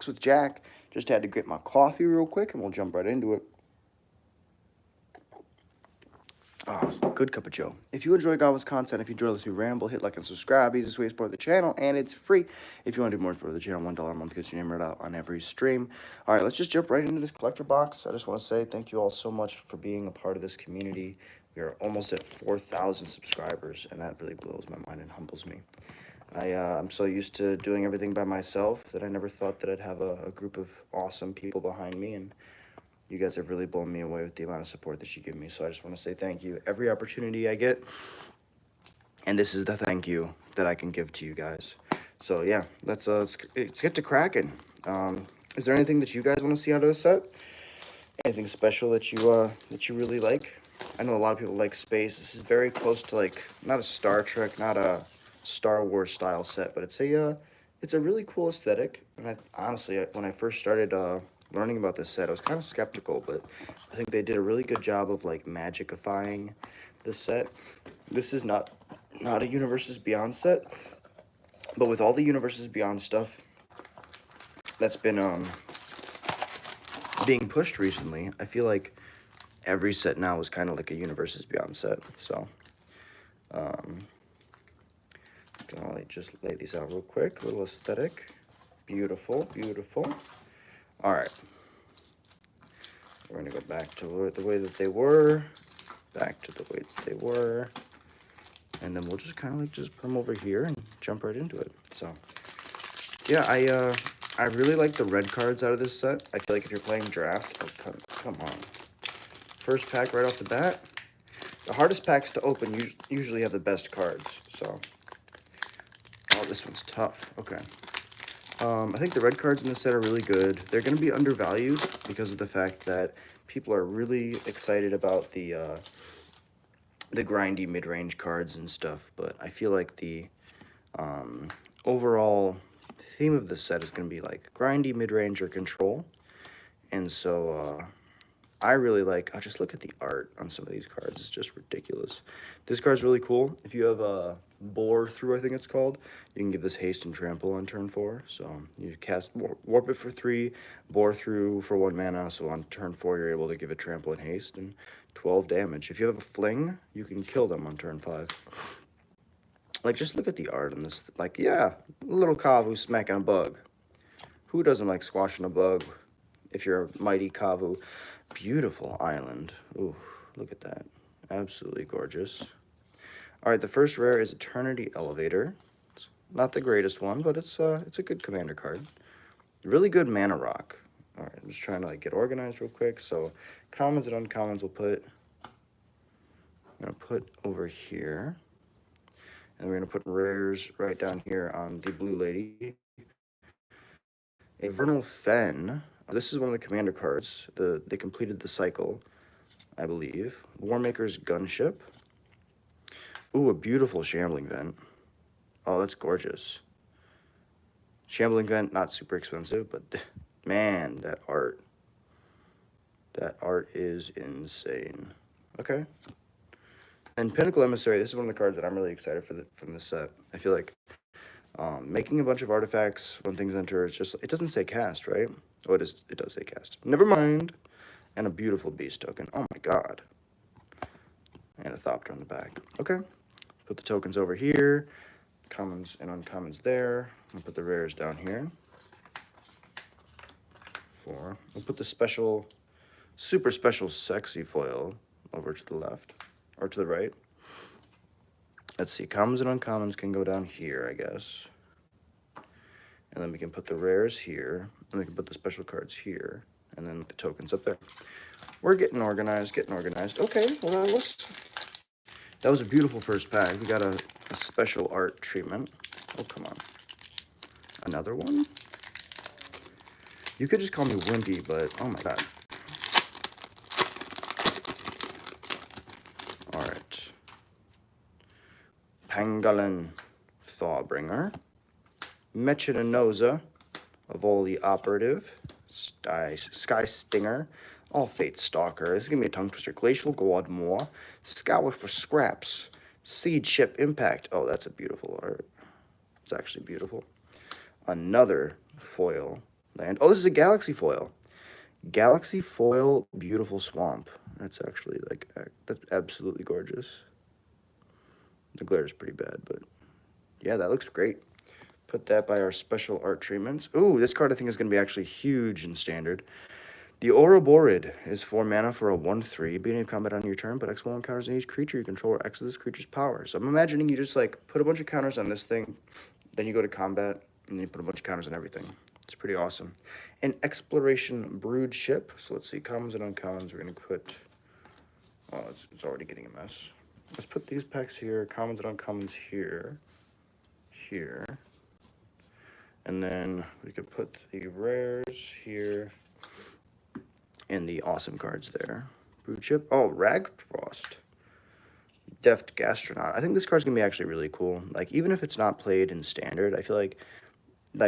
box with Jack. Just had to get my coffee real quick, and we'll jump right into it. Oh, good cup of joe. If you enjoy Godwin's content, if you enjoy listening to ramble, hit like and subscribe. Easiest way to support the channel, and it's free. If you want to do more support the channel, $1 a month gets your name right out on every stream. All right, let's just jump right into this collector box. I just want to say thank you all so much for being a part of this community. We are almost at 4,000 subscribers, and that really blows my mind and humbles me. I'm so used to doing everything by myself that I never thought that I'd have a group of awesome people behind me, and you guys have really blown me away with the amount of support that you give me. So I just want to say thank you every opportunity I get, and this is the thank you that I can give to you guys. So yeah, let's get to cracking. Is there anything that you guys want to see out of this set? Anything special that you really like? I know a lot of people like space. This is very close to, like, not a Star Trek, not a Star Wars style set, but it's a really cool aesthetic. And honestly, when I first started learning about this set, I was kind of skeptical, but I think they did a really good job of, like, magicifying this set. This is not a Universes Beyond set, but with all the Universes Beyond stuff that's been being pushed recently, I feel like every set now is kind of like a Universes Beyond set. So I'll just lay these out real quick. A little aesthetic. Beautiful, beautiful. All right. We're going to go back to the way that they were. Back to the way that they were. And then we'll just kind of like just put them over here and jump right into it. So, yeah, I really like the red cards out of this set. I feel like if you're playing draft, oh, come on. First pack right off the bat. The hardest packs to open usually have the best cards, so. Oh, this one's tough. Okay. I think the red cards in this set are really good. They're going to be undervalued because of the fact that people are really excited about the grindy mid-range cards and stuff, but I feel like the overall theme of this set is going to be like grindy mid-range or control. And so I really like, I'll just look at the art on some of these cards. It's just ridiculous. This card's really cool. If you have a Bore Through, I think it's called, you can give this haste and trample on turn 4. So you cast Warp It for 3, Bore Through for 1 mana. So on turn 4, you're able to give it trample and haste and 12 damage. If you have a fling, you can kill them on turn 5. Like, just look at the art on this. Like, yeah, little Kavu smacking a bug. Who doesn't like squashing a bug if you're a mighty Kavu? Beautiful island. Ooh, look at that. Absolutely gorgeous. All right, the first rare is Eternity Elevator. It's not the greatest one, but it's a good commander card. Really good mana rock. All right, I'm just trying to like get organized real quick. So commons and uncommons I'm gonna put over here. And we're gonna put rares right down here on the blue lady. A Vernal Fen. This is one of the commander cards. They completed the cycle, I believe. Warmaker's Gunship. Ooh, a beautiful Shambling Vent. Oh, that's gorgeous. Shambling Vent, not super expensive, but man, that art. That art is insane. Okay. And Pinnacle Emissary, this is one of the cards that I'm really excited for from this set. I feel like making a bunch of artifacts when things enter, it's just, it doesn't say cast, right? Oh, it does say cast. Never mind. And a beautiful beast token. Oh my god. And a Thopter on the back. Okay. Put the tokens over here. Commons and uncommons there. I'll put the rares down here. 4. We'll put the special, super special sexy foil over to the left. Or to the right. Let's see. Commons and uncommons can go down here, I guess. And then we can put the rares here. And we can put the special cards here. And then the tokens up there. We're getting organized, Okay, well, that was a beautiful first pack. We got a special art treatment. Oh, come on. Another one? You could just call me wimpy, but oh my god. Alright. Pangolin Thawbringer. Mechanosa of all the operative. Sky Stinger. All Fate Stalker. This is going to be a tongue twister. Glacial Gwadmore. Scour for Scraps. Seed Ship Impact. Oh, that's a beautiful art. It's actually beautiful. Another foil land. Oh, this is a Galaxy Foil. Galaxy Foil Beautiful Swamp. That's actually like, that's absolutely gorgeous. The glare is pretty bad, but yeah, that looks great. Put that by our special art treatments. Ooh, this card I think is going to be actually huge in standard. The Ouroborid is 4 mana for a 1/3. Beginning of combat on your turn, put X1 counters on each creature you control or X of this creature's power. So I'm imagining you just like put a bunch of counters on this thing, then you go to combat, and then you put a bunch of counters on everything. It's pretty awesome. An Exploration Brood Ship. So let's see, commons and uncommons. We're going to put... Oh, it's already getting a mess. Let's put these packs here, commons and uncommons here, here. And then we could put the rares here and the awesome cards there. Brood Ship. Oh, Ragfrost. Deft Gastronaut. I think this card's going to be actually really cool. Like, even if it's not played in standard, I feel like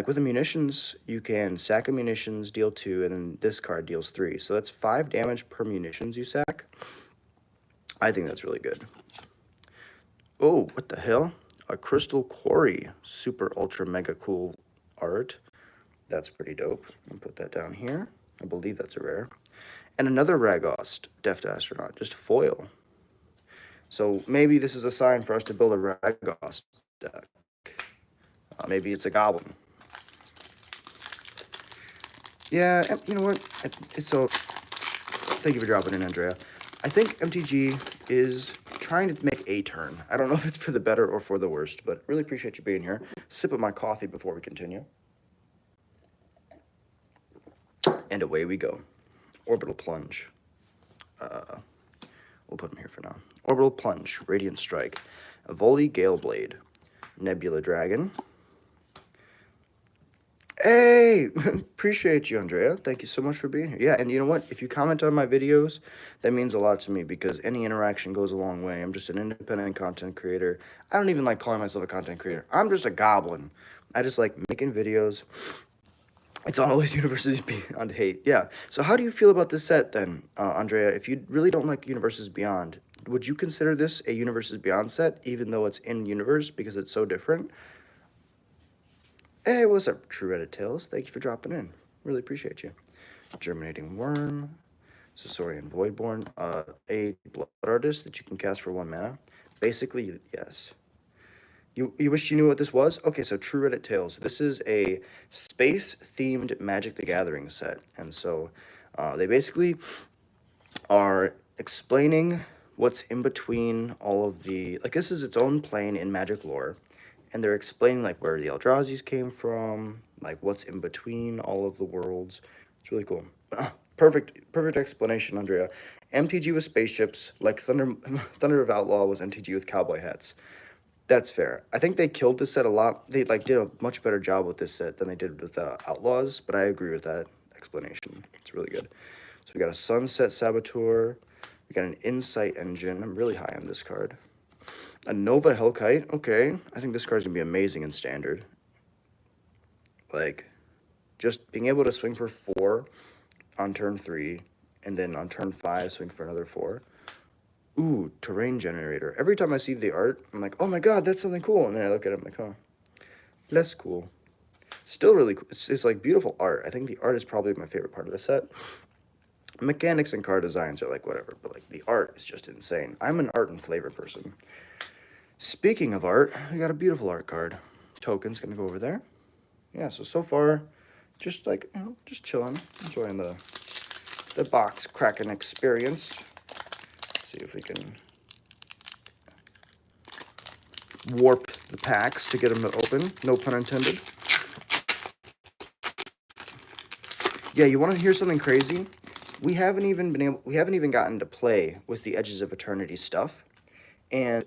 with the munitions, you can sack a munitions, deal 2, and then this card deals 3. So that's 5 damage per munitions you sack. I think that's really good. Oh, what the hell? A Crystal Quarry. Super ultra mega cool art. That's pretty dope. I'll put that down here. I believe that's a rare. And another Ragost, Deft Astronaut, just foil. So maybe this is a sign for us to build a Ragost deck. Maybe it's a Goblin. Yeah, you know what? It's so... Thank you for dropping in, Andrea. I think MTG is trying to make a turn. I don't know if it's for the better or for the worst, but really appreciate you being here. Sip of my coffee before we continue. And away we go. Orbital Plunge. We'll put them here for now. Orbital Plunge, Radiant Strike, Evoli Gale Blade, Nebula Dragon. Hey! Appreciate you, Andrea. Thank you so much for being here. Yeah, and you know what? If you comment on my videos, that means a lot to me because any interaction goes a long way. I'm just an independent content creator. I don't even like calling myself a content creator. I'm just a goblin. I just like making videos. It's always Universes Beyond hate. Yeah. So how do you feel about this set then, Andrea? If you really don't like Universes Beyond, would you consider this a Universes Beyond set, even though it's in Universe because it's so different? Hey, what's up, True Reddit Tales? Thank you for dropping in. Really appreciate you. Germinating Worm, Saurian Voidborn, a Blood Artist that you can cast for 1 mana. Basically, yes. You wish you knew what this was? Okay, so True Reddit Tales. This is a space-themed Magic the Gathering set. And so they basically are explaining what's in between all of the... Like, this is its own plane in Magic lore. And they're explaining, like, where the Eldrazi's came from, like, what's in between all of the worlds. It's really cool. Perfect explanation, Andrea. MTG with spaceships, like Thunder of Outlaw was MTG with cowboy hats. That's fair. I think they killed this set a lot. They, like, did a much better job with this set than they did with Outlaws, but I agree with that explanation. It's really good. So we got a Sunset Saboteur. We got an Insight Engine. I'm really high on this card. A Nova Hellkite, okay. I think this card's gonna be amazing in Standard. Like, just being able to swing for 4 on turn 3, and then on turn 5, swing for another 4. Ooh, Terrain Generator. Every time I see the art, I'm like, oh my god, that's something cool. And then I look at it, I'm like, oh, less cool. Still really cool. It's like beautiful art. I think the art is probably my favorite part of the set. Mechanics and card designs are like whatever, but like the art is just insane. I'm an art and flavor person. Speaking of art, we got a beautiful art card. Token's gonna go over there. Yeah, so far, just like, you know, just chilling, enjoying the box cracking experience. Let's see if we can warp the packs to get them to open. No pun intended. Yeah, you want to hear something crazy? We haven't even gotten to play with the Edges of Eternity stuff, and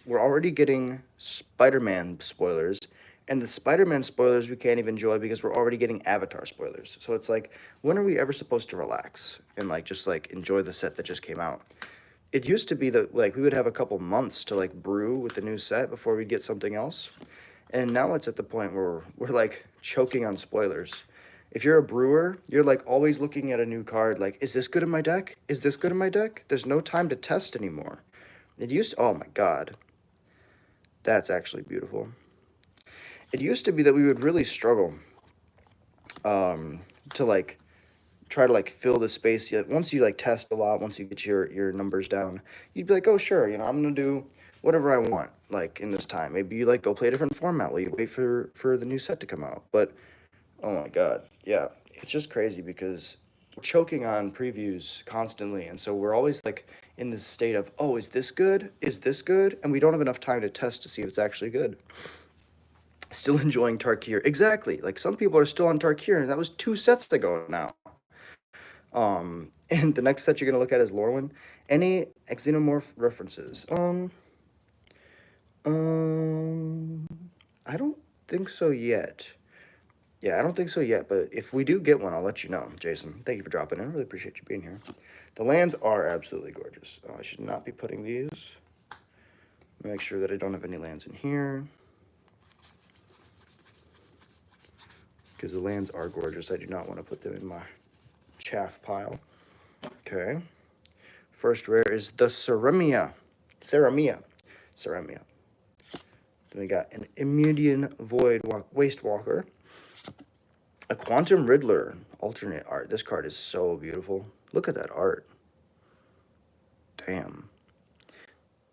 we're already getting Spider-Man spoilers, and the Spider-Man spoilers we can't even enjoy because we're already getting Avatar spoilers. So it's like, when are we ever supposed to relax and like just like enjoy the set that just came out? It used to be that like we would have a couple months to like brew with the new set before we'd get something else, and now it's at the point where we're like choking on spoilers. If you're a brewer, you're like always looking at a new card like, is this good in my deck? Is this good in my deck? There's no time to test anymore. It used to, oh my god. That's actually beautiful. It used to be that we would really struggle to like try to like fill the space. Once you like test a lot, once you get your numbers down, you'd be like, oh sure, I'm gonna do whatever I want like in this time. Maybe you like go play a different format while you wait for the new set to come out. But oh my god, yeah, it's just crazy because we're choking on previews constantly, and so we're always like in this state of, oh, is this good? Is this good? And we don't have enough time to test to see if it's actually good. Still enjoying Tarkir. Exactly. Like some people are still on Tarkir, and that was 2 sets ago now. And the next set you're gonna look at is Lorwyn. Any xenomorph references? Um, I don't think so yet. Yeah, I don't think so yet, but if we do get one, I'll let you know, Jason. Thank you for dropping in. I really appreciate you being here. The lands are absolutely gorgeous. I should not be putting these. Make sure that I don't have any lands in here. Because the lands are gorgeous. I do not want to put them in my chaff pile. Okay. First rare is the Ceramia. Then we got an Immunian Void Waste Walker. A Quantum Riddler alternate art. This card is so beautiful. Look at that art. Damn.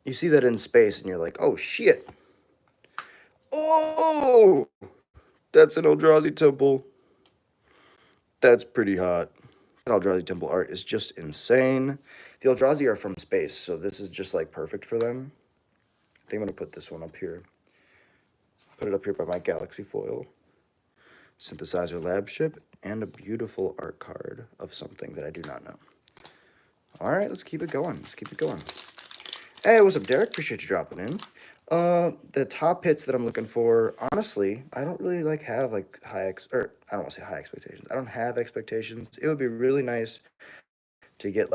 You see that in space and you're like, oh shit. Oh! That's an Eldrazi Temple. That's pretty hot. That Eldrazi Temple art is just insane. The Eldrazi are from space, so this is just like perfect for them. I think I'm gonna put this one up here. Put it up here by my Galaxy foil. Synthesizer Lab Ship, and a beautiful art card of something that I do not know. All right, let's keep it going. Hey, what's up, Derek? Appreciate you dropping in. The top hits that I'm looking for, honestly, I don't really have I don't want to say high expectations. I don't have expectations. It would be really nice to get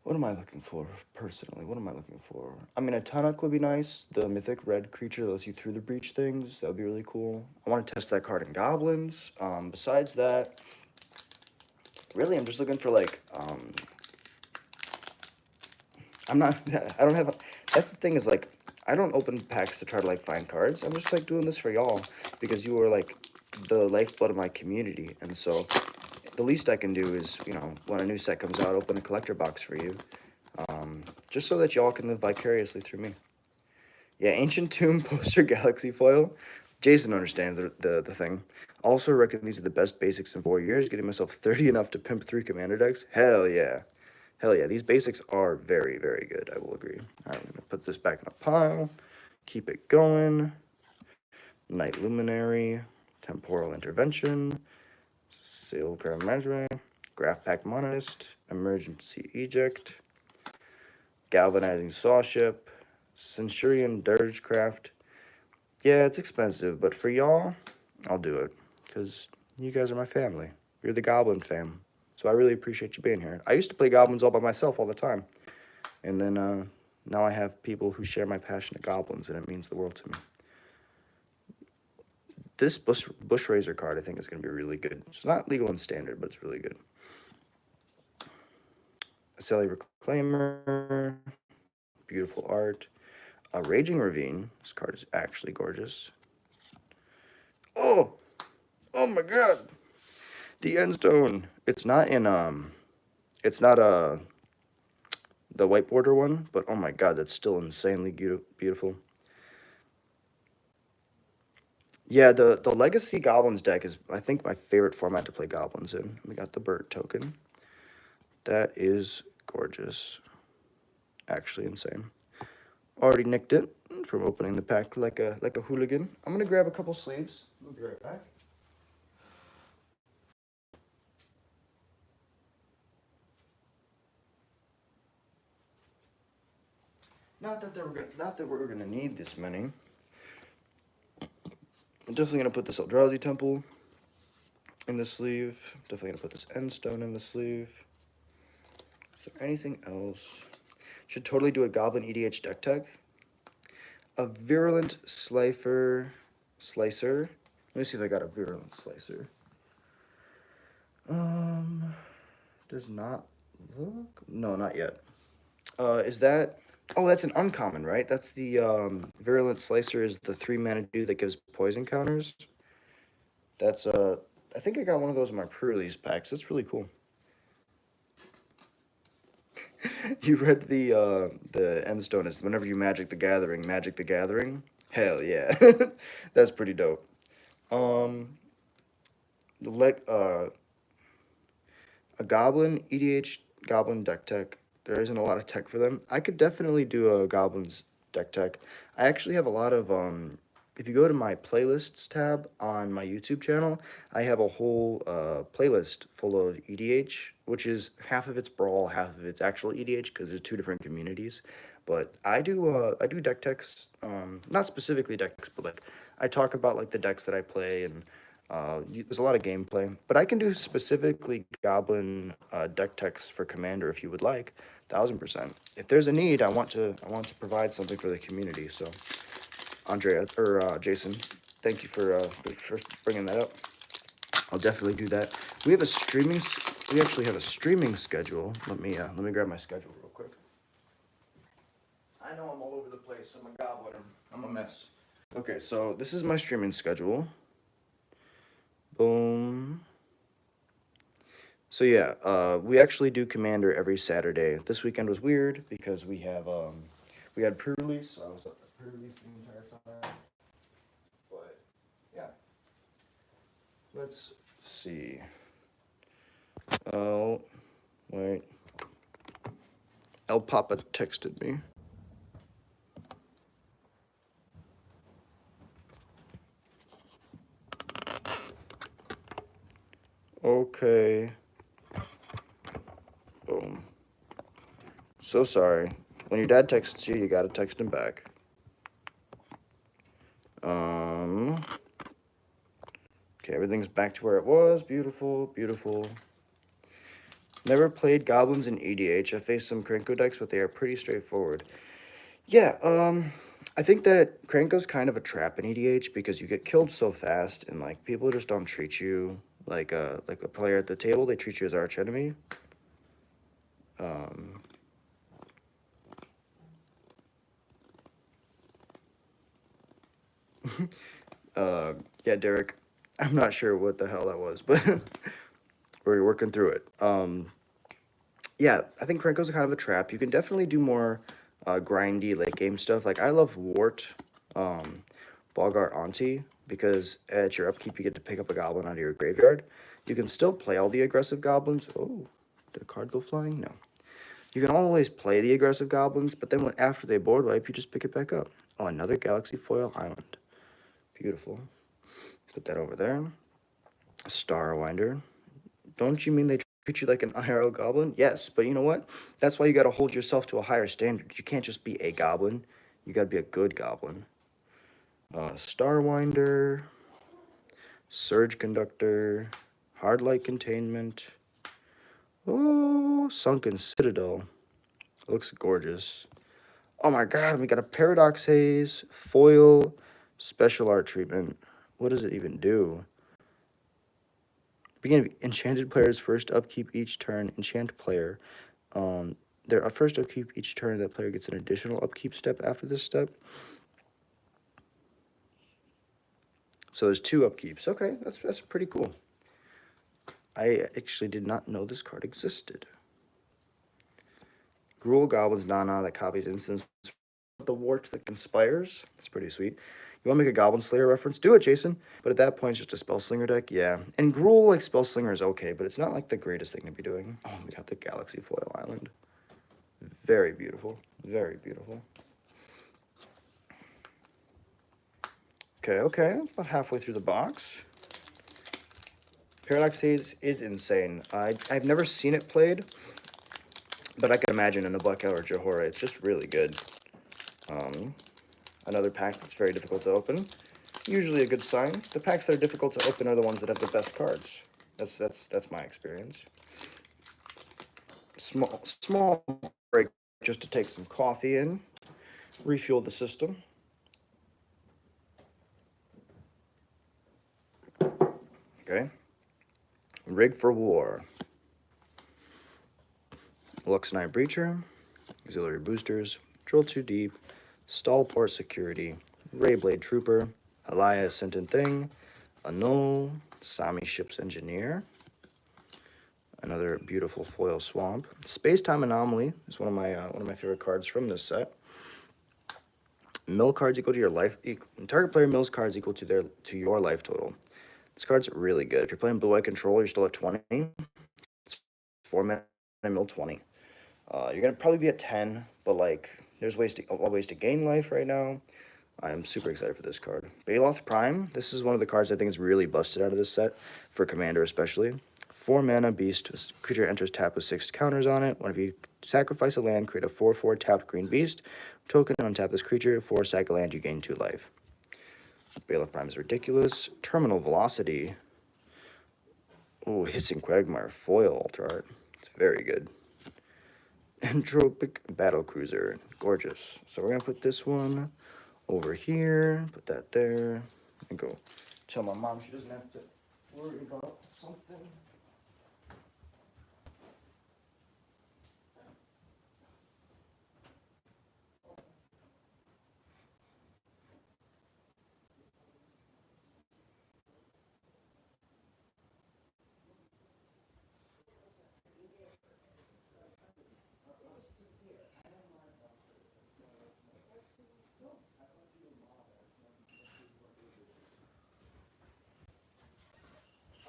what am I looking for, personally? I mean, a Tunnock would be nice. The mythic red creature that lets you through the breach things. That would be really cool. I want to test that card in Goblins. Besides that, really, I'm just looking for, I'm not, I don't have, that's the thing is, I don't open packs to try to, find cards. I'm just, doing this for y'all because you are, the lifeblood of my community. And so the least I can do is, when a new set comes out, open a collector box for you. Just so that y'all can live vicariously through me. Yeah, Ancient Tomb poster Galaxy foil. Jason understands the thing. Also reckon these are the best basics in 4 years, getting myself 30 enough to pimp 3 commander decks. Hell yeah. These basics are very, very good, I will agree. All right, I'm going to put this back in a pile. Keep it going. Night Luminary. Temporal Intervention. Silver Measure. Graph Pack Monist. Emergency Eject. Galvanizing Sawship. Centurion Dirgecraft. Yeah, it's expensive, but for y'all, I'll do it. Because you guys are my family. You're the Goblin fam. So I really appreciate you being here. I used to play Goblins all by myself all the time. And then now I have people who share my passion of Goblins, and it means the world to me. This Bush Razor card, I think, is going to be really good. It's not legal and standard, but it's really good. Sally Reclaimer. Beautiful art. A Raging Ravine. This card is actually gorgeous. Oh! Oh my god! The Endstone. It's not the white border one, but oh my god, that's still insanely beautiful. Yeah, the Legacy Goblins deck is, I think, my favorite format to play Goblins in. We got the bird token. That is gorgeous. Actually insane. Already nicked it from opening the pack like a hooligan. I'm gonna grab a couple sleeves. We'll be right back. Not that we're gonna need this many. I'm definitely gonna put this Eldrazi Temple in the sleeve. Definitely gonna put this Endstone in the sleeve. Is there anything else? Should totally do a Goblin EDH deck tag. A Virulent Slicer. Let me see if I got a Virulent Slicer. Does not look. No, not yet. Is that? Oh, that's an uncommon, right? That's the Virulent Slicer is the 3-mana dude that gives poison counters. That's I think I got one of those in my pre-release packs. That's really cool. You read the end stone is whenever you Magic the Gathering. Hell yeah, that's pretty dope. Um, like a goblin EDH goblin deck tech. There isn't a lot of tech for them. I could definitely do a goblins deck tech. I actually have a lot of If you go to my playlists tab on my YouTube channel, I have a whole playlist full of EDH, which is half of it's Brawl, half of it's actual EDH because there's two different communities. But I do deck techs, not specifically deck techs, but like I talk about like the decks that I play and there's a lot of gameplay, but I can do specifically Goblin deck techs for Commander if you would like, 1000%. If there's a need, I want to provide something for the community. So, Andrea or Jason, thank you for bringing that up. I'll definitely do that. We have a streaming. We actually have a streaming schedule. Let me grab my schedule real quick. I know I'm all over the place. I'm a goblin. I'm a mess. Okay, so this is my streaming schedule. Boom. So yeah, we actually do Commander every Saturday. This weekend was weird because we had pre-release, so I was at the pre-release the entire time. But yeah, let's see. Oh, wait. El Papa texted me. Okay. Boom. So sorry. When your dad texts you, you gotta text him back. Okay, everything's back to where it was. Beautiful, beautiful. Never played goblins in EDH. I faced some Krenko decks, but they are pretty straightforward. Yeah, I think that Krenko's kind of a trap in EDH because you get killed so fast, and like people just don't treat you like a player at the table. They treat you as arch enemy. Yeah, Derek, I'm not sure what the hell that was, but we're working through it. Yeah, I think Krenko's kind of a trap. You can definitely do more grindy late game stuff. Like I love Wart, Balgart Auntie, because at your upkeep you get to pick up a goblin out of your graveyard. You can still play all the aggressive goblins. Oh, did a card go flying? No. You can always play the aggressive goblins, but then after they board wipe, you just pick it back up. Oh, another Galaxy Foil Island. Beautiful. Put that over there. Starwinder. Don't you mean they treat you like an IRL goblin? Yes, but you know what? That's why you gotta hold yourself to a higher standard. You can't just be a goblin. You gotta be a good goblin. Starwinder. Surge Conductor. Hardlight Containment. Oh, Sunken Citadel. Looks gorgeous. Oh my god, we got a Paradox Haze, Foil, Special Art Treatment. What does it even do? Begin enchanted player's first upkeep each turn. Enchant player. Their first upkeep each turn, that player gets an additional upkeep step after this step. So there's 2 upkeeps. Okay, that's pretty cool. I actually did not know this card existed. Gruul Goblin's Nana that copies instants. The Wart that conspires. That's pretty sweet. You want to make a Goblin Slayer reference? Do it, Jason. But at that point, it's just a Spellslinger deck. Yeah. And Gruul, like, Spellslinger is okay, but it's not, like, the greatest thing to be doing. Oh, we got the Galaxy Foil Island. Very beautiful. Very beautiful. Okay. About halfway through the box. Paradox Haze is insane. I've never seen it played, but I can imagine in a Buckout or Johora, it's just really good. Another pack that's very difficult to open. Usually a good sign. The packs that are difficult to open are the ones that have the best cards. That's my experience. Small break just to take some coffee in, refuel the system. Okay. Rig for War. Lux Knight Breacher, Auxiliary Boosters, Drill 2 Deep, Stallport Security, Rayblade Trooper, Halaya Sentient Thing, Annul, Sami Ship's Engineer. Another beautiful foil swamp. Space-Time Anomaly is one of my favorite cards from this set. Mill cards equal to your life. Target player mills cards equal to your life total. This card's really good. If you're playing blue-white control, you're still at 20. It's 4 mana mill 20. You're gonna probably be at 10, but like there's ways to gain life right now. I am super excited for this card. Baloth Prime. This is one of the cards I think is really busted out of this set for Commander especially. 4 mana beast. Creature enters tap with 6 counters on it. Whenever you sacrifice a land, create a 4/4 tapped green beast. Token, untap this creature. 4 sack a land, you gain 2 life. Baloth Prime is ridiculous. Terminal Velocity. Oh, Hissing Quagmire foil altar art. It's very good. Entropic Battle Cruiser. Gorgeous. So we're going to put this one over here. Put that there. And go tell my mom she doesn't have to worry about something.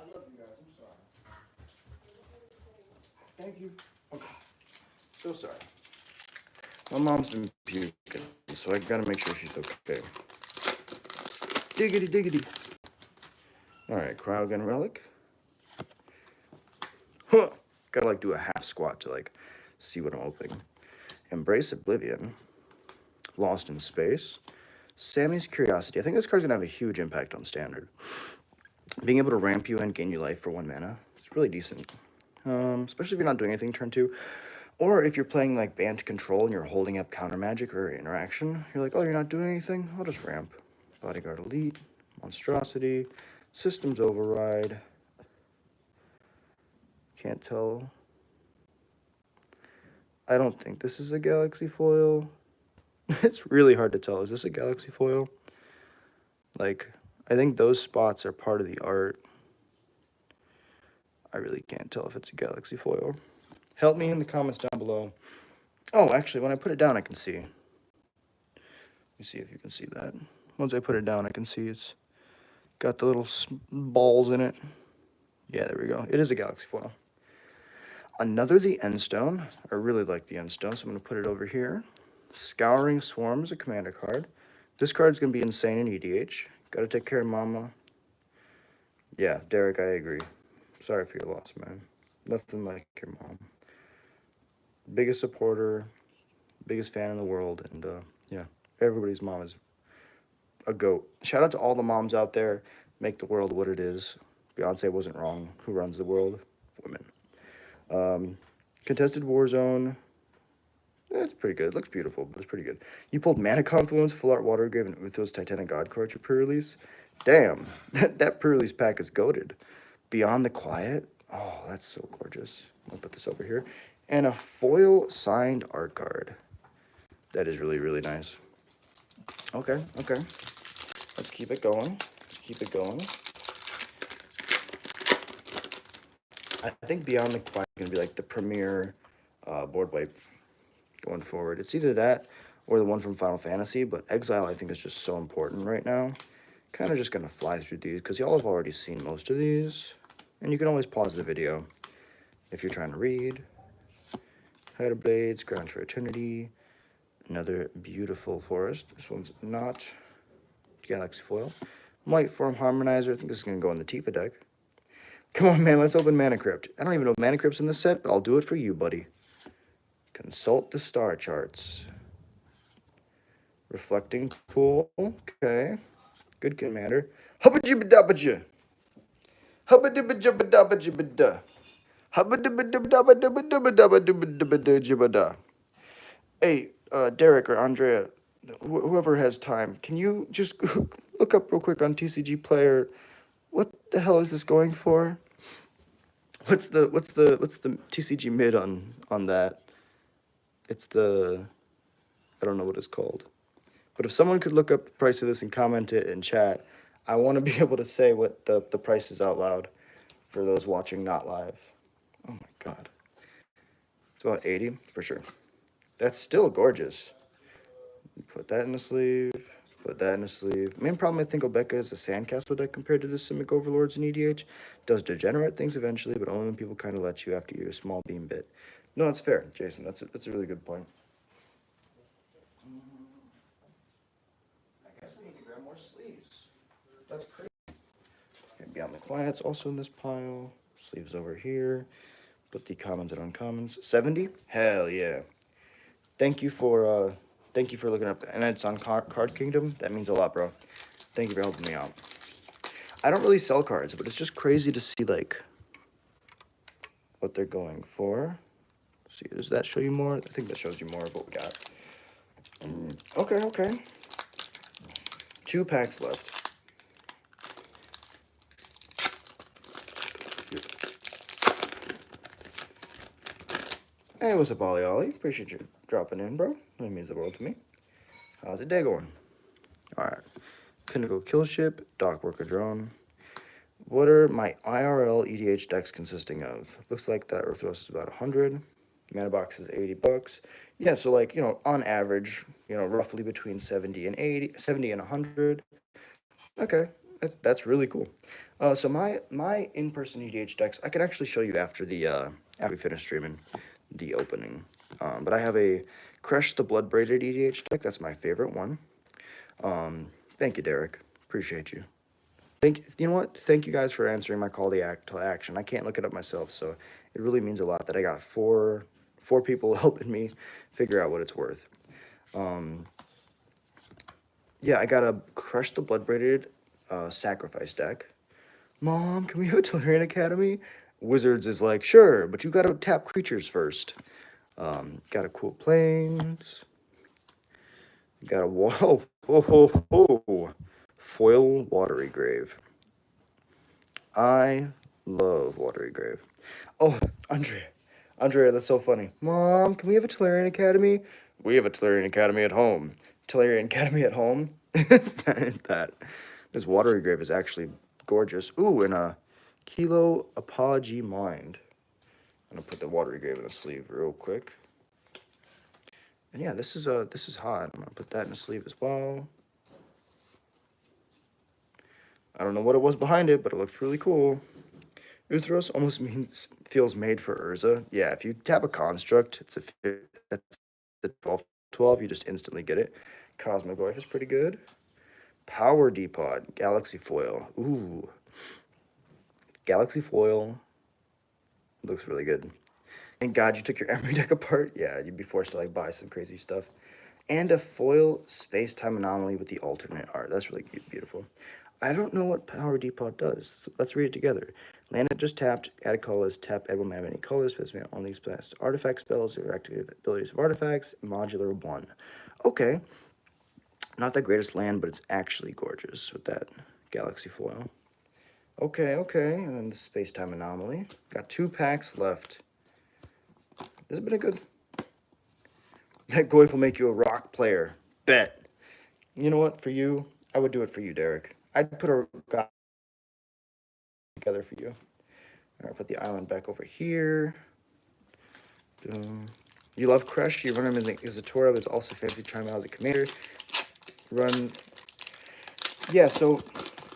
I love you guys. I'm sorry. Thank you. Okay. So sorry. My mom's been puking, so I gotta make sure she's okay. Diggity diggity. Alright, Cryogun Relic. Huh. Gotta like do a half squat to like see what I'm opening. Embrace Oblivion. Lost in Space. Sammy's Curiosity. I think this card's gonna have a huge impact on Standard. Being able to ramp you and gain you life for 1 mana. It's really decent. Especially if you're not doing anything turn 2. Or if you're playing like Bant Control and you're holding up counter magic or interaction. You're like, oh, you're not doing anything? I'll just ramp. Bodyguard Elite. Monstrosity. Systems Override. Can't tell. I don't think this is a Galaxy Foil. It's really hard to tell. Is this a Galaxy Foil? Like, I think those spots are part of the art. I really can't tell if it's a Galaxy Foil. Help me in the comments down below. Oh, actually, when I put it down, I can see. Let me see if you can see that. Once I put it down, I can see it's got the little balls in it. Yeah, there we go. It is a Galaxy Foil. Another the Endstone. I really like the Endstone, so I'm going to put it over here. Scouring Swarm is a commander card. This card's going to be insane in EDH. Got to take care of Mama. Yeah, Derek, I agree. Sorry for your loss, man. Nothing like your mom. Biggest supporter, biggest fan in the world, and yeah, everybody's mom is a goat. Shout out to all the moms out there. Make the world what it is. Beyonce wasn't wrong. Who runs the world? Women. Contested Warzone. It's pretty good. It looks beautiful, but it's pretty good. You pulled Mana Confluence, Full Art Watergrave, and Uthos Titanic God cards for pre-release. Damn, that pre-release pack is goated. Beyond the Quiet. Oh, that's so gorgeous. I'll put this over here. And a foil signed art card. That is really, really nice. Okay. Let's keep it going. I think Beyond the Quiet is going to be like the premier board wipe going forward. It's either that or the one from Final Fantasy, but Exile I think is just so important right now. Kind of just going to fly through these because y'all have already seen most of these. And you can always pause the video if you're trying to read. Hydra Blades, Grounds for Eternity. Another beautiful forest. This one's not Galaxy Foil. Light Form Harmonizer. I think this is going to go in the Tifa deck. Come on, man. Let's open Mana Crypt. I don't even know if Mana Crypt's in this set, but I'll do it for you, buddy. Consult the star charts. Reflecting Pool. Okay. Good commander. Hubba-jibba-dabba-ja. Hubba-dibba-jibba-dabba-jibba-da. Hubba-dibba-dibba-dabba-dibba-dabba-dibba-da. Hey, Derek or Andrea, whoever has time, can you just look up real quick on TCG Player? What the hell is this going for? What's the TCG mid on that? It's the, I don't know what it's called. But if someone could look up the price of this and comment it in chat, I want to be able to say what the price is out loud for those watching not live. Oh my god. It's about 80 for sure. That's still gorgeous. Put that in the sleeve. Put that in the sleeve. Main problem I think Obeka is a sandcastle deck compared to the Simic Overlords in EDH. Does degenerate things eventually, but only when people kind of let you after you a small beam bit. No, that's fair, Jason. That's a really good point. I guess we need to grab more sleeves. That's crazy. And Beyond the Quiet's also in this pile. Sleeves over here. Put the commons and uncommons. 70? Hell yeah. Thank you for looking up. And it's on Card Kingdom. That means a lot, bro. Thank you for helping me out. I don't really sell cards, but it's just crazy to see like what they're going for. See, does that show you more? I think that shows you more of what we got. Okay. 2 packs left. Hey, what's up, Ollie Ollie? Appreciate you dropping in, bro. That means the world to me. How's the day going? Alright. Pinnacle Kill Ship, Dock Worker Drone. What are my IRL EDH decks consisting of? Looks like that Earthros is about 100. Mana box is 80 bucks. Yeah, so like, you know, on average, you know, roughly between 70 and 80, 70 and 100. Okay, that's really cool. So my in-person EDH decks, I can actually show you after we finish streaming the opening. But I have a Crush the Blood Braided EDH deck. That's my favorite one. Thank you, Derek. Appreciate you. You know what? Thank you guys for answering my call to action. I can't look it up myself, so it really means a lot that I got four people helping me figure out what it's worth. Yeah, I got a Crush the Blood Braided Sacrifice deck. Mom, can we have a Tolarian Academy? Wizards is like, sure, but you gotta tap creatures first. Got a cool planes. Got a whoa, foil Watery Grave. I love Watery Grave. Oh, Andrea, that's so funny. Mom, can we have a Tolarian Academy? We have a Tolarian Academy at home. Tolarian Academy at home? Is that? This Watery Grave is actually gorgeous. Ooh, and a Kilo Apology Mind. I'm gonna put the Watery Grave in a sleeve real quick. And yeah, this is hot. I'm gonna put that in a sleeve as well. I don't know what it was behind it, but it looks really cool. Uthros almost feels made for Urza. Yeah, if you tap a construct, that's the 12, you just instantly get it. Cosmoglyph is pretty good. Power Depot, Galaxy Foil. Ooh. Galaxy Foil looks really good. Thank God you took your Emery deck apart. Yeah, you'd be forced to like buy some crazy stuff. And a foil space-time anomaly with the alternate art. That's really beautiful. I don't know what Power Depot does. So let's read it together. Land it just tapped. Add a colors. Tap. Add one mana of any colors. Specify only best artifact spells or active abilities of artifacts. Modular 1. Okay. Not the greatest land, but it's actually gorgeous with that Galaxy Foil. Okay. And then the space-time anomaly. Got 2 packs left. This has been a good... That Goyf will make you a rock player. Bet. You know what? For you, I would do it for you, Derek. I'd put a guy together for you. All right, put the island back over here. You love Crush. You run him as a Toro, but it's also fancy trying him out as a commander. Run. Yeah, so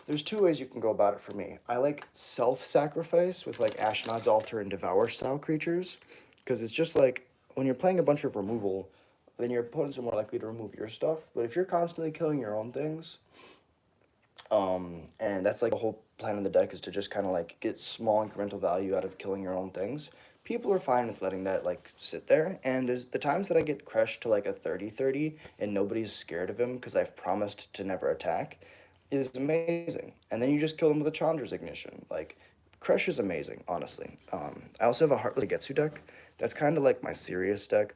there's 2 ways you can go about it for me. I like self-sacrifice with like Ashnod's Altar and Devour style creatures, because it's just like when you're playing a bunch of removal, then your opponents are more likely to remove your stuff. But if you're constantly killing your own things, and that's like the whole plan of the deck is to just kind of like get small incremental value out of killing your own things, people are fine with letting that like sit there. And there's the times that I get crushed to like a 30-30 and nobody's scared of him because I've promised to never attack is amazing. And then you just kill them with a Chandra's Ignition. Like, Crush is amazing, honestly. I also have a Heartless Getsu deck. That's kind of like my serious deck.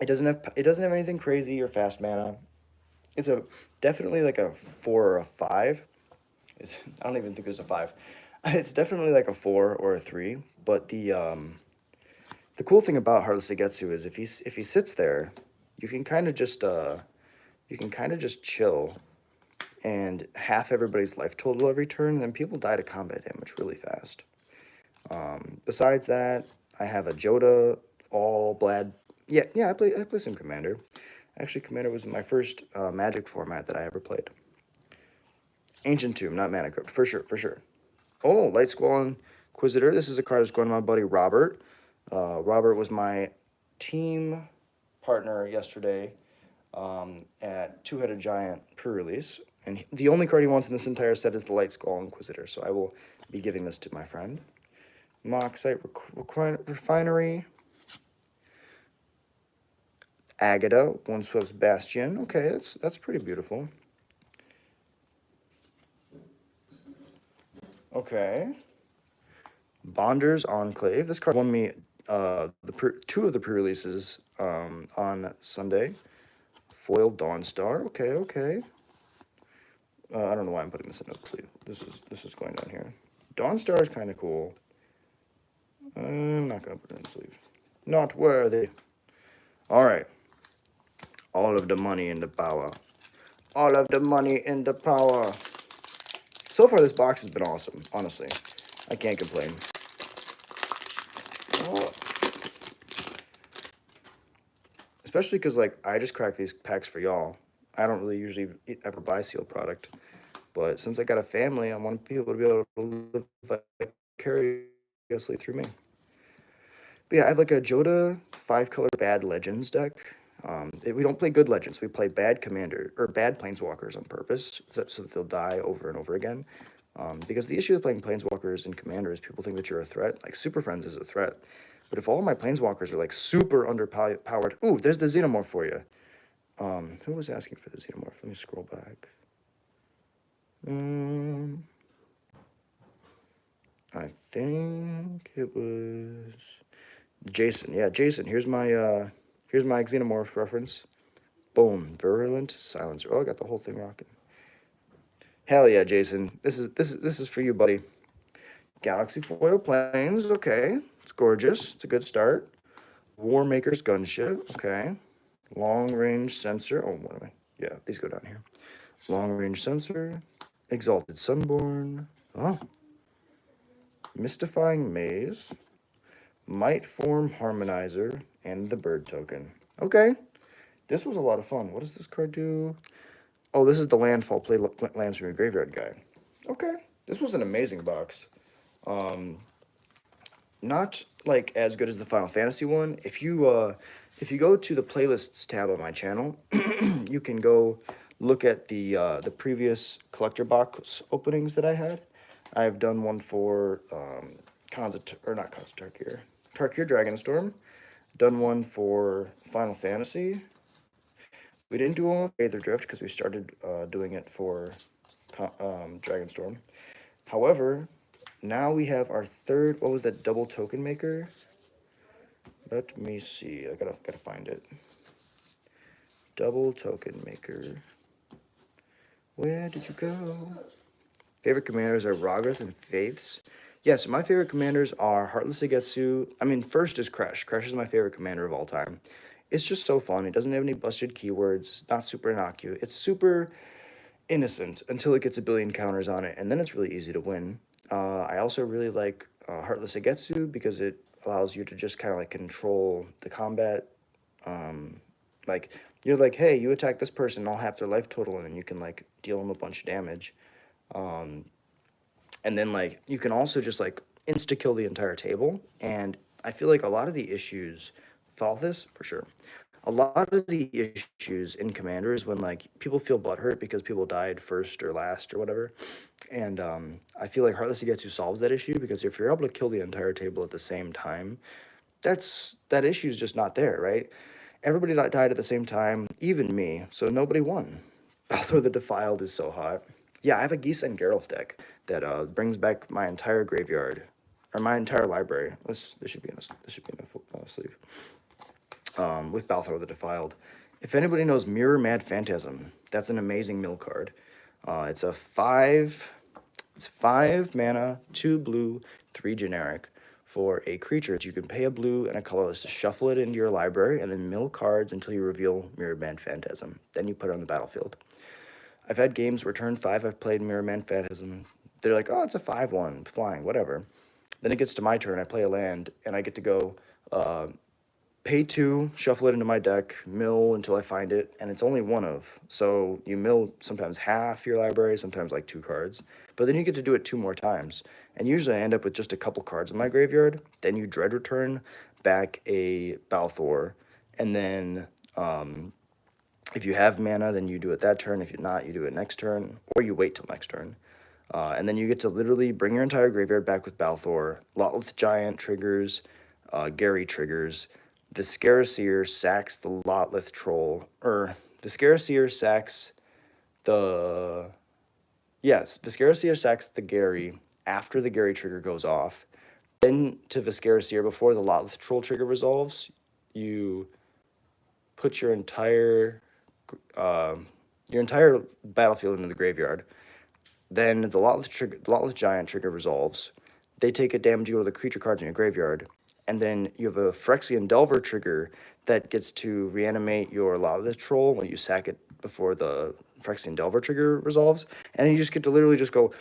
It doesn't have anything crazy or fast mana. It's definitely like a 4 or a 5. I don't even think there's a 5. It's definitely like a 4 or a 3. But the cool thing about Heartless Getsu is if he sits there, you can kind of just chill and half everybody's life total every turn, then people die to combat damage really fast. Besides that, I have a Joda, all Blad. Yeah, I play some Commander. Actually, Commander was my first Magic format that I ever played. Ancient Tomb, not Mana Crypt, for sure, for sure. Oh, Light Squall Inquisitor. This is a card that's going to my buddy Robert. Robert was my team partner yesterday at Two-Headed Giant pre-release. And the only card he wants in this entire set is the Light Skull Inquisitor, so I will be giving this to my friend. Moxite Refinery. Agata, One Swift's Bastion. Okay, that's pretty beautiful. Okay. Bonder's Enclave. This card won me two of the pre-releases on Sunday. Foiled Dawnstar. Okay, okay. I don't know why I'm putting this in a sleeve. This is going down here. Dawnstar is kind of cool. I'm not gonna put it in the sleeve. Not worthy. All right. All of the money in the power. All of the money in the power. So far, this box has been awesome. Honestly, I can't complain. Oh. Especially because, like, I just cracked these packs for y'all. I don't really usually ever buy sealed product. But since I got a family, I want people to be able to live vicariously through me. But yeah, I have like a Joda 5-color Bad Legends deck. We don't play good Legends. We play bad Commander, or bad Planeswalkers on purpose, so that they'll die over and over again. Because the issue with playing Planeswalkers and Commander is people think that you're a threat. Like, Super Friends is a threat. But if all my Planeswalkers are, like, super underpowered... Ooh, there's the Xenomorph for you. Who was asking for the Xenomorph? Let me scroll back. I think it was Jason. Yeah, Jason. Here's my Xenomorph reference. Boom, Virulent Silencer. Oh, I got the whole thing rocking. Hell yeah, Jason. This is for you, buddy. Galaxy Foil Planes. Okay, it's gorgeous. It's a good start. Warmaker's Gunship. Okay. Long Range Sensor. Oh, what am I? Yeah, these go down here. Long Range Sensor. Exalted Sunborn. Oh. Mystifying Maze. Might Form Harmonizer. And the Bird Token. Okay. This was a lot of fun. What does this card do? Oh, this is the Landfall Play Lands from Your Graveyard guy. Okay. This was an amazing box. Not like as good as the Final Fantasy one. If you go to the playlists tab on my channel, you can go look at the previous collector box openings that I had. I've done one for Tarkir Dragonstorm. Done one for Final Fantasy. We didn't do one with Aether Drift because we started doing it for Dragonstorm. However, now we have our third. What was that double token maker? Let me see. I gotta find it. Double token maker. Where did you go? Favorite commanders are Rogarth and Faiths. Yes, my favorite commanders are Heartless Agetsu. I mean, first is Kresh. Kresh is my favorite commander of all time. It's just so fun. It doesn't have any busted keywords. It's not super innocuous. It's super innocent until it gets a billion counters on it, and then it's really easy to win. I also really like Heartless Agetsu because it allows you to just kind of like control the combat. Like, you're like, hey, you attack this person, I'll have their life total, and then you can like deal them a bunch of damage. And then like you can also just like insta kill the entire table. And I feel like a lot of the issues, Falthus for sure. A lot of the issues in Commander is when like people feel butthurt because people died first or last or whatever. And I feel like Heartless Agetsu solves that issue because if you're able to kill the entire table at the same time, that issue is just not there, right? Everybody died at the same time, even me, so nobody won. Balthor the Defiled is so hot. Yeah, I have a Geese and Geralt deck that brings back my entire graveyard, or my entire library. This should be in a sleeve. With Balthor the Defiled. If anybody knows Mirror Mad Phantasm, that's an amazing mill card. It's 5 mana, 2 blue, 3 generic. For a creature, you can pay a blue and a colorless to shuffle it into your library and then mill cards until you reveal Mirror Mad Phantasm. Then you put it on the battlefield. I've had games where turn 5 I've played Mirror Man Phantasm. They're like, oh, it's a 5/1, flying, whatever. Then it gets to my turn, I play a land, and I get to go pay 2, shuffle it into my deck, mill until I find it, and it's only one of. So you mill sometimes half your library, sometimes like 2 cards. But then you get to do it 2 more times. And usually I end up with just a couple cards in my graveyard. Then you dread return back a Balthor, and then if you have mana, then you do it that turn. If you're not, you do it next turn, or you wait till next turn. And then you get to literally bring your entire graveyard back with Balthor. Lotleth Giant triggers, Gary triggers. Viscera sacks the Lotleth Troll. Viscera sacks the... Yes, Viscera sacks the Gary after the Gary trigger goes off. Then to Viscera before the Lotleth Troll trigger resolves, you put your entire battlefield into the graveyard. Then the Lotleth Giant trigger resolves. They take a damage equal to the creature cards in your graveyard. And then you have a Phyrexian Delver trigger that gets to reanimate your Lotleth Troll when you sack it before the Phyrexian Delver trigger resolves. And you just get to literally just go,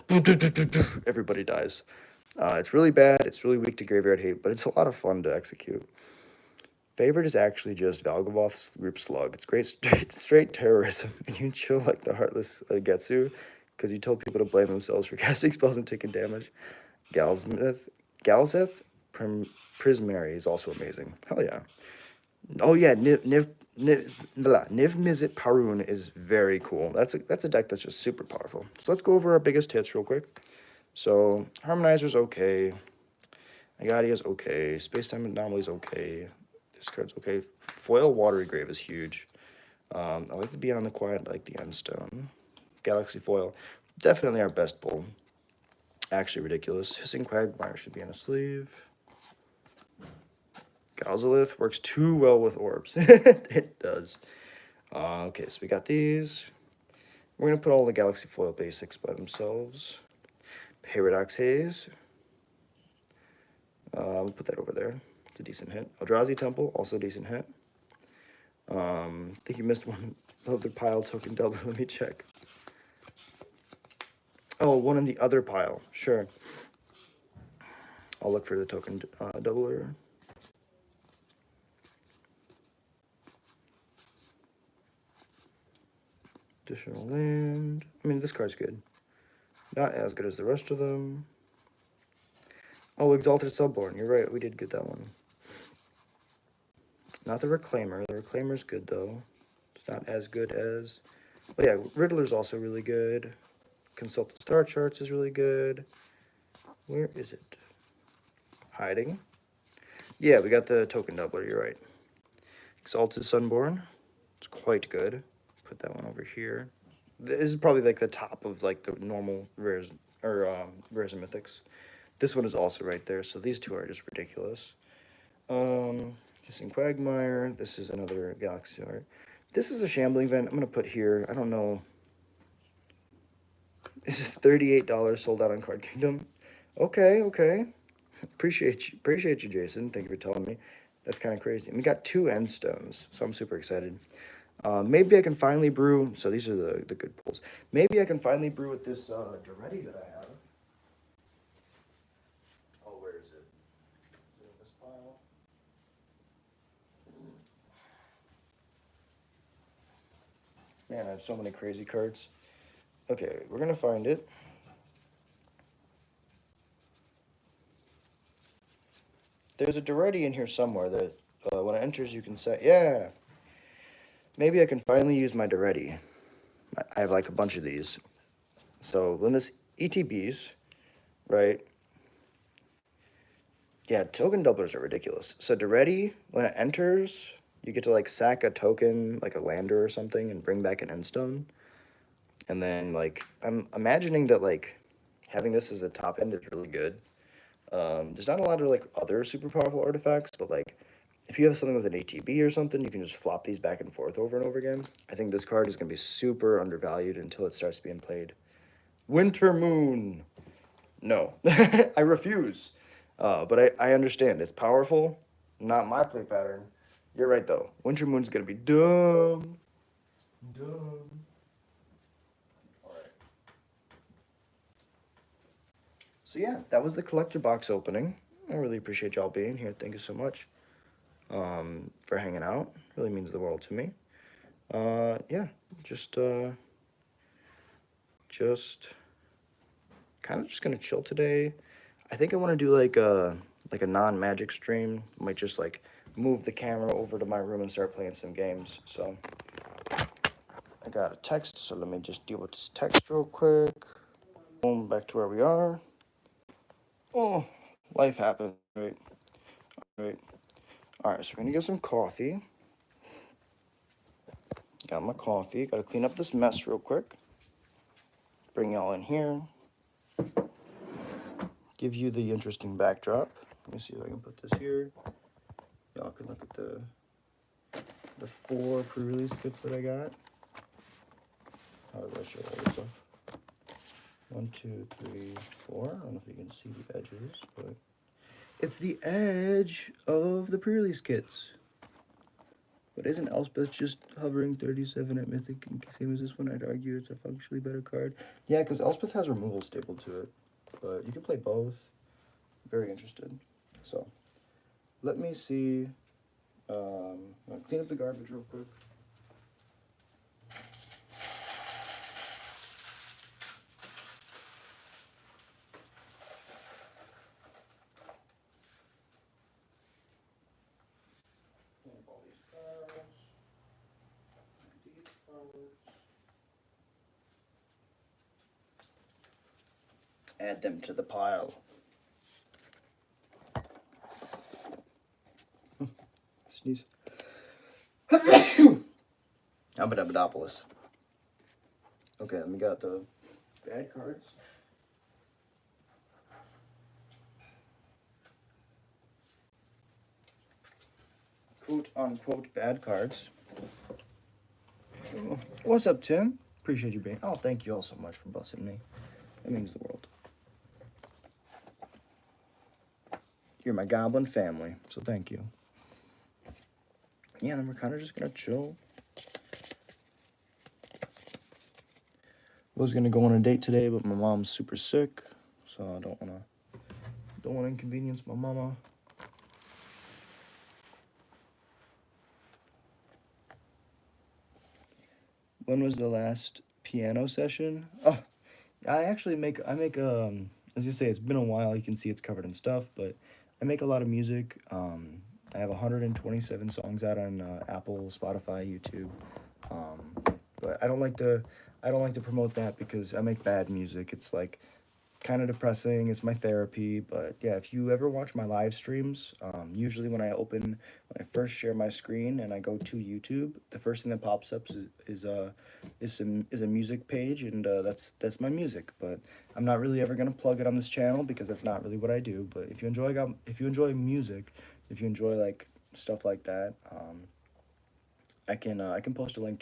everybody dies. It's really bad, it's really weak to graveyard hate, but it's a lot of fun to execute. Favorite is actually just Valgavoth's Group Slug. It's great, straight terrorism, and you chill like the Heartless Getsu, because you told people to blame themselves for casting spells and taking damage. Galzeth Prismary is also amazing. Hell yeah. Oh yeah, Niv Mizzet Parun is very cool. That's a deck that's just super powerful. So let's go over our biggest hits real quick. So Harmonizer's okay. Agadia's okay. Space-Time Anomaly's okay. This card's okay. Foil Watery Grave is huge. I like the Beyond the Quiet, I like the Endstone. Galaxy Foil, definitely our best pull. Actually ridiculous. Hissing Quagmire should be in a sleeve. Galzalith works too well with orbs. It does. Okay, so we got these. We're going to put all the Galaxy Foil basics by themselves. Paradox Haze. We'll put that over there. It's a decent hit. Eldrazi Temple, also a decent hit. I think you missed one of the pile token double. Let me check. Oh, one in the other pile. Sure. I'll look for the token doubler. Additional land. I mean, this card's good. Not as good as the rest of them. Oh, Exalted Subborn. You're right. We did get that one. Not the Reclaimer. The Reclaimer's good, though. It's not as good as... But yeah, Riddler's also really good. Consult the Star Charts is really good. Where is it? Hiding. Yeah, we got the token doubler. You're right. Exalted Sunborn. It's quite good. Put that one over here. This is probably like the top of like the normal rares or rares and mythics. This one is also right there. So these two are just ridiculous. Hissing Quagmire. This is another Galaxy art. This is a Shambling Vent. I'm gonna put here. I don't know. This is $38 sold out on Card Kingdom. Okay, okay. Appreciate you, Jason. Thank you for telling me. That's kind of crazy. And we got 2 Endstones, so I'm super excited. Maybe I can finally brew. So these are the good pulls. Maybe I can finally brew with this Duretti that I have. Oh, where is it? Is it in this pile? Man, I have so many crazy cards. Okay, we're gonna find it. There's a Duretti in here somewhere that when it enters you can say, yeah. Maybe I can finally use my Duretti. I have like a bunch of these. So when this ETBs, right? Yeah, token doublers are ridiculous. So Duretti, when it enters, you get to like sack a token, like a lander or something, and bring back an endstone. And then like I'm imagining that like having this as a top end is really good. There's not a lot of like other super powerful artifacts, but like if you have something with an ATB or something, you can just flop these back and forth over and over again. I think this card is going to be super undervalued until it starts being played. Winter Moon. No, I refuse. But I understand. It's powerful. Not my play pattern. You're right, though. Winter Moon's going to be dumb. Dumb. So yeah, that was the collector box opening. I really appreciate y'all being here. Thank you so much for hanging out. Really means the world to me. Yeah, just kind of just gonna chill today. I think I want to do like a non-magic stream. Might just like move the camera over to my room and start playing some games. So I got a text, so let me just deal with this text real quick. Boom, back to where we are. Oh, life happens, right? Right. All right, so we're gonna get some coffee. Got my coffee. Gotta clean up this mess real quick. Bring y'all in here. Give you the interesting backdrop. Let me see if I can put this here. Y'all can look at the 4 pre-release kits that I got. How do I show all this off? 1, 2, 3, 4. I don't know if you can see the edges, but it's the edge of the pre-release kits. But isn't Elspeth just hovering 37 at Mythic and same as this one? I'd argue it's a functionally better card. Yeah, because Elspeth has removal stapled to it. But you can play both. Very interested. So, let me see. I'll clean up the garbage real quick. Clean up all these cards. These cards. Add them to the pile. Sneeze. Abadabadopolis. Okay, then we got the bad cards. Quote unquote bad cards. What's up, Tim? Appreciate you being. Oh, thank you all so much for busting me. That means the world. You're my goblin family, so thank you. Yeah, then we're kind of just gonna chill. Was gonna go on a date today, but my mom's super sick, so I don't wanna inconvenience my mama. When was the last piano session? Oh, I make as you say, it's been a while. You can see it's covered in stuff, but I make a lot of music. I have 127 songs out on Apple, Spotify, YouTube. But I don't like to promote that because I make bad music. It's like kind of depressing. It's my therapy. But yeah, if you ever watch my live streams, usually when I first share my screen and I go to YouTube, the first thing that pops up is a music page, and that's my music. But I'm not really ever gonna plug it on this channel because that's not really what I do. But if you enjoy music, if you enjoy like stuff like that, I can post a link